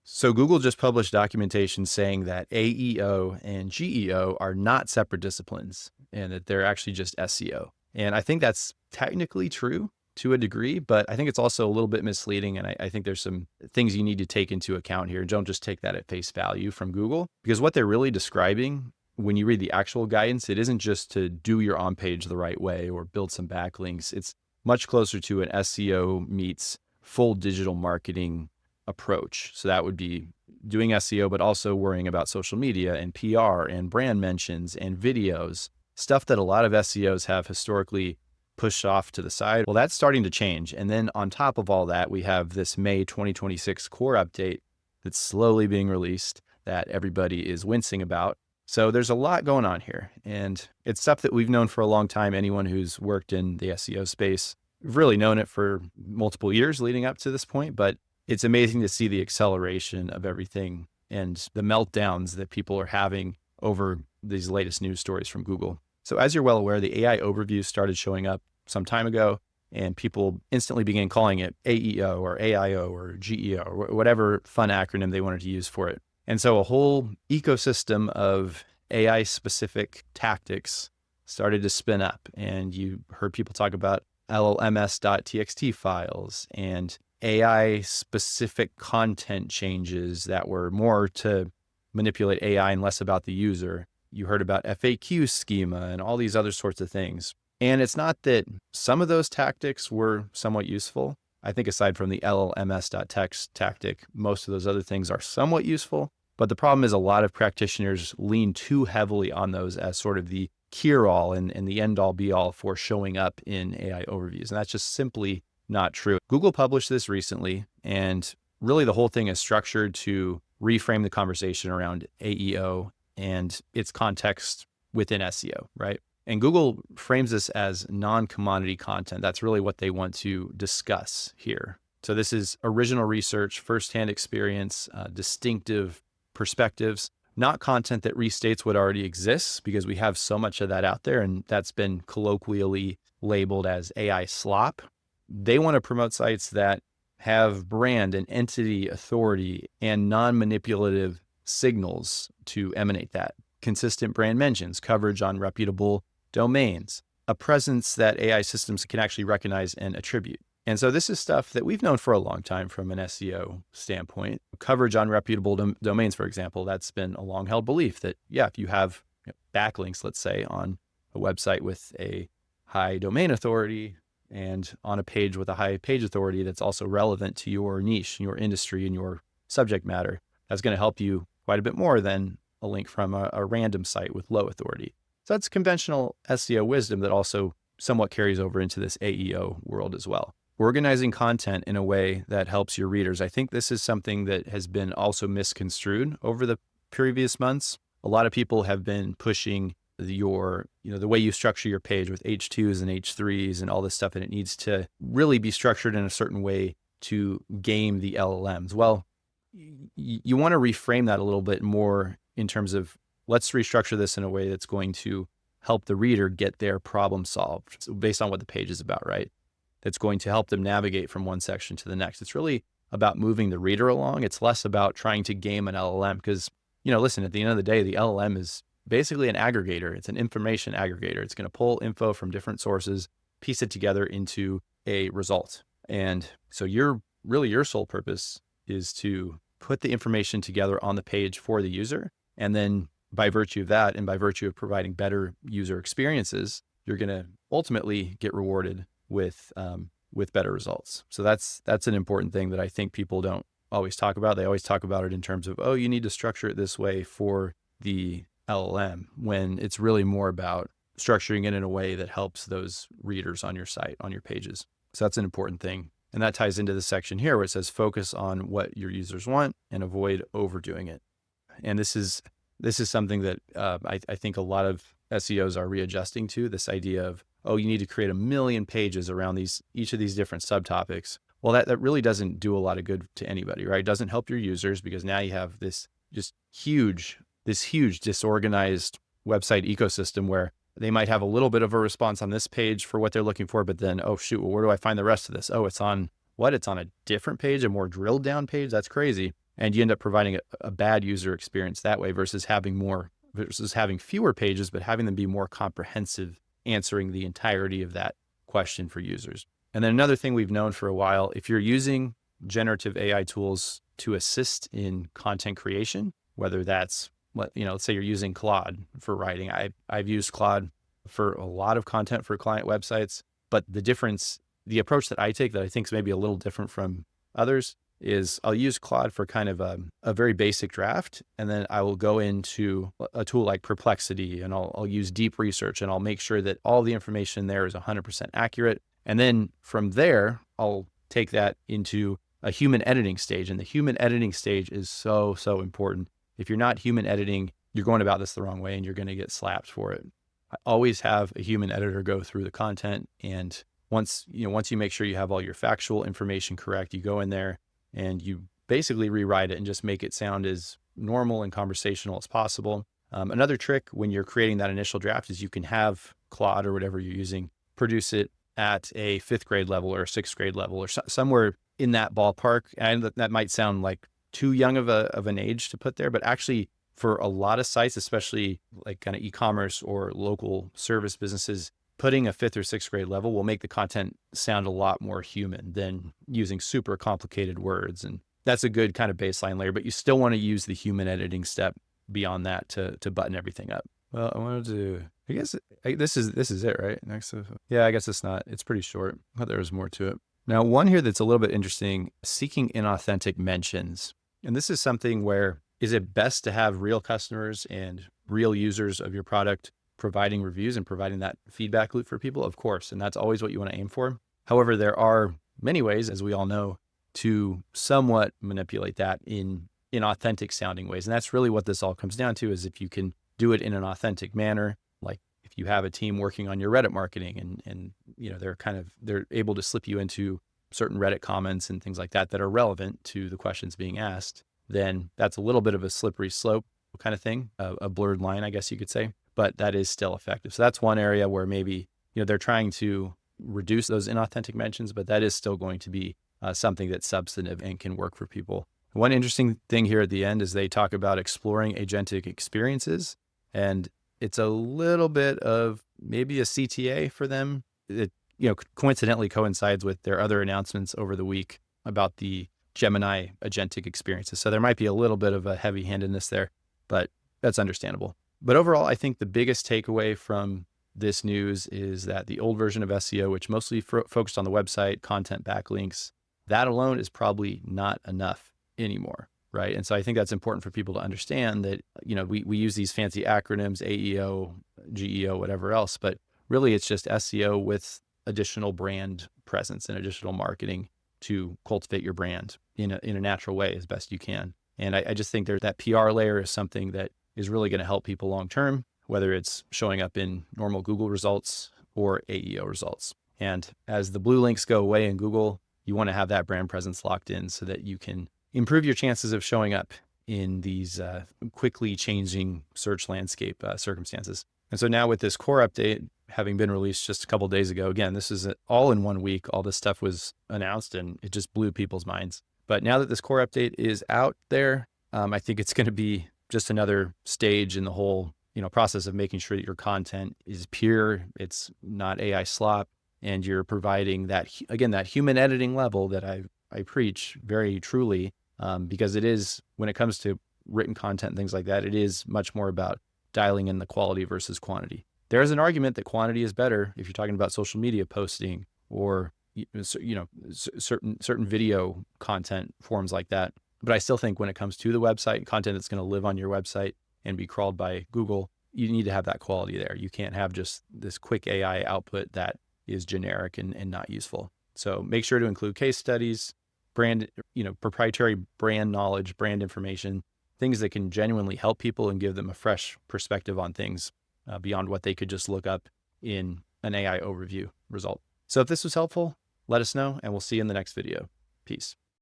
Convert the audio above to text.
So Google just published documentation saying that AEO and GEO are not separate disciplines and that they're actually just SEO. And I think that's technically true to a degree, but I think it's also a little bit misleading. And I think there's some things you need to take into account here. Don't just take that at face value from Google, because what they're really describing when you read the actual guidance, it isn't just to do your on-page the right way or build some backlinks. It's much closer to an SEO meets full digital marketing approach. So that would be doing SEO, but also worrying about social media and PR and brand mentions and videos, stuff that a lot of SEOs have historically pushed off to the side. Well, that's starting to change. And then on top of all that, we have this May 2026 core update that's slowly being released that everybody is wincing about. So there's a lot going on here, and it's stuff that we've known for a long time. Anyone who's worked in the SEO space, we've really known it for multiple years leading up to this point, but it's amazing to see the acceleration of everything and the meltdowns that people are having over these latest news stories from Google. So as you're well aware, the AI overview started showing up some time ago, and people instantly began calling it AEO or AIO or GEO or whatever fun acronym they wanted to use for it. And so a whole ecosystem of AI-specific tactics started to spin up, and you heard people talk about LLMs.txt files and AI-specific content changes that were more to manipulate AI and less about the user. You heard about FAQ schema and all these other sorts of things. And it's not that some of those tactics were somewhat useful. I think aside from the LLMs.text tactic, most of those other things are somewhat useful. But the problem is a lot of practitioners lean too heavily on those as sort of the cure-all and the end-all be-all for showing up in AI overviews. And that's just simply not true. Google published this recently, and really the whole thing is structured to reframe the conversation around AEO and its context within SEO, right? And Google frames this as non-commodity content. That's really what they want to discuss here. So this is original research, firsthand experience, distinctive perspectives, not content that restates what already exists, because we have so much of that out there, and that's been colloquially labeled as AI slop. They want to promote sites that have brand and entity authority and non-manipulative signals to emanate that. Consistent brand mentions, coverage on reputable domains, a presence that AI systems can actually recognize and attribute. And so this is stuff that we've known for a long time from an SEO standpoint. Coverage on reputable domains, for example, that's been a long held belief that, yeah, if you have backlinks, let's say, on a website with a high domain authority and on a page with a high page authority that's also relevant to your niche, your industry, and your subject matter, that's going to help you quite a bit more than a link from a random site with low authority. So that's conventional SEO wisdom that also somewhat carries over into this AEO world as well. Organizing content in a way that helps your readers. I think this is something that has been also misconstrued over the previous months. A lot of people have been pushing the way you structure your page with H2s and H3s and all this stuff, and it needs to really be structured in a certain way to game the LLMs. Well, you want to reframe that a little bit more in terms of, let's restructure this in a way that's going to help the reader get their problem solved based on what the page is about, right? That's going to help them navigate from one section to the next. It's really about moving the reader along. It's less about trying to game an LLM because, listen, at the end of the day, the LLM is basically an aggregator. It's an information aggregator. It's going to pull info from different sources, piece it together into a result. And so your sole purpose is to put the information together on the page for the user. And then by virtue of that, and by virtue of providing better user experiences, you're going to ultimately get rewarded with better results. So that's an important thing that I think people don't always talk about. They always talk about it in terms of, oh, you need to structure it this way for the LLM, when it's really more about structuring it in a way that helps those readers on your site, on your pages. So that's an important thing. And that ties into the section here where it says focus on what your users want and avoid overdoing it. And this is something that I think a lot of SEOs are readjusting to, this idea of, oh, you need to create 1 million pages around each of these different subtopics. Well, that really doesn't do a lot of good to anybody, right? It doesn't help your users because now you have this huge disorganized website ecosystem where they might have a little bit of a response on this page for what they're looking for, but then, oh shoot, well, where do I find the rest of this? Oh, it's on a different page, a more drilled down page? That's crazy. And you end up providing a bad user experience that way versus having fewer pages, but having them be more comprehensive, answering the entirety of that question for users. And then another thing we've known for a while, if you're using generative AI tools to assist in content creation, whether that's, let's say you're using Claude for writing. I've used Claude for a lot of content for client websites, but the approach that I take that I think is maybe a little different from others is I'll use Claude for kind of a very basic draft. And then I will go into a tool like Perplexity and I'll use deep research and I'll make sure that all the information there is 100% accurate. And then from there, I'll take that into a human editing stage. And the human editing stage is so, so important. If you're not human editing, you're going about this the wrong way and you're going to get slapped for it. I always have a human editor go through the content. And once you make sure you have all your factual information correct, you go in there and you basically rewrite it and just make it sound as normal and conversational as possible. Another trick when you're creating that initial draft is you can have Claude or whatever you're using produce it at a 5th grade level or a 6th grade level or somewhere in that ballpark. And that might sound like too young of an age to put there, but actually for a lot of sites, especially like kind of e-commerce or local service businesses, putting a 5th or 6th grade level will make the content sound a lot more human than using super complicated words. And that's a good kind of baseline layer, but you still want to use the human editing step beyond that to button everything up. Well, I wanted to, I guess this is it, right? Yeah, I guess it's pretty short. I thought there was more to it. Now, one here that's a little bit interesting, seeking inauthentic mentions. And this is something where, is it best to have real customers and real users of your product providing reviews and providing that feedback loop for people? Of course. And that's always what you want to aim for. However, there are many ways, as we all know, to somewhat manipulate that in authentic sounding ways. And that's really what this all comes down to, is if you can do it in an authentic manner, like if you have a team working on your Reddit marketing and they're able to slip you into certain Reddit comments and things like that are relevant to the questions being asked, then that's a little bit of a slippery slope kind of thing, a blurred line, I guess you could say, but that is still effective. So that's one area where maybe, they're trying to reduce those inauthentic mentions, but that is still going to be something that's substantive and can work for people. One interesting thing here at the end is they talk about exploring agentic experiences, and it's a little bit of maybe a CTA for them. It, coincidentally coincides with their other announcements over the week about the Gemini agentic experiences. So there might be a little bit of a heavy-handedness there, but that's understandable. But overall, I think the biggest takeaway from this news is that the old version of SEO, which mostly focused on the website, content backlinks, that alone is probably not enough anymore, right? And so I think that's important for people to understand that, we use these fancy acronyms, AEO, GEO, whatever else, but really it's just SEO with additional brand presence and additional marketing to cultivate your brand in a natural way as best you can. And I just think that PR layer is something that is really going to help people long-term, whether it's showing up in normal Google results or AEO results. And as the blue links go away in Google, you want to have that brand presence locked in so that you can improve your chances of showing up in these quickly changing search landscape circumstances. And so now with this core update having been released just a couple of days ago, again, this is all in 1 week. All this stuff was announced and it just blew people's minds. But now that this core update is out there, I think it's going to be just another stage in the whole process of making sure that your content is pure, it's not AI slop, and you're providing that human editing level that I preach very truly, because it is, when it comes to written content and things like that, it is much more about dialing in the quality versus quantity. There is an argument that quantity is better if you're talking about social media posting or certain video content forms like that. But I still think when it comes to the website, content that's going to live on your website and be crawled by Google, you need to have that quality there. You can't have just this quick AI output that is generic and not useful. So make sure to include case studies, brand, proprietary brand knowledge, brand information, things that can genuinely help people and give them a fresh perspective on things beyond what they could just look up in an AI overview result. So if this was helpful, let us know and we'll see you in the next video. Peace.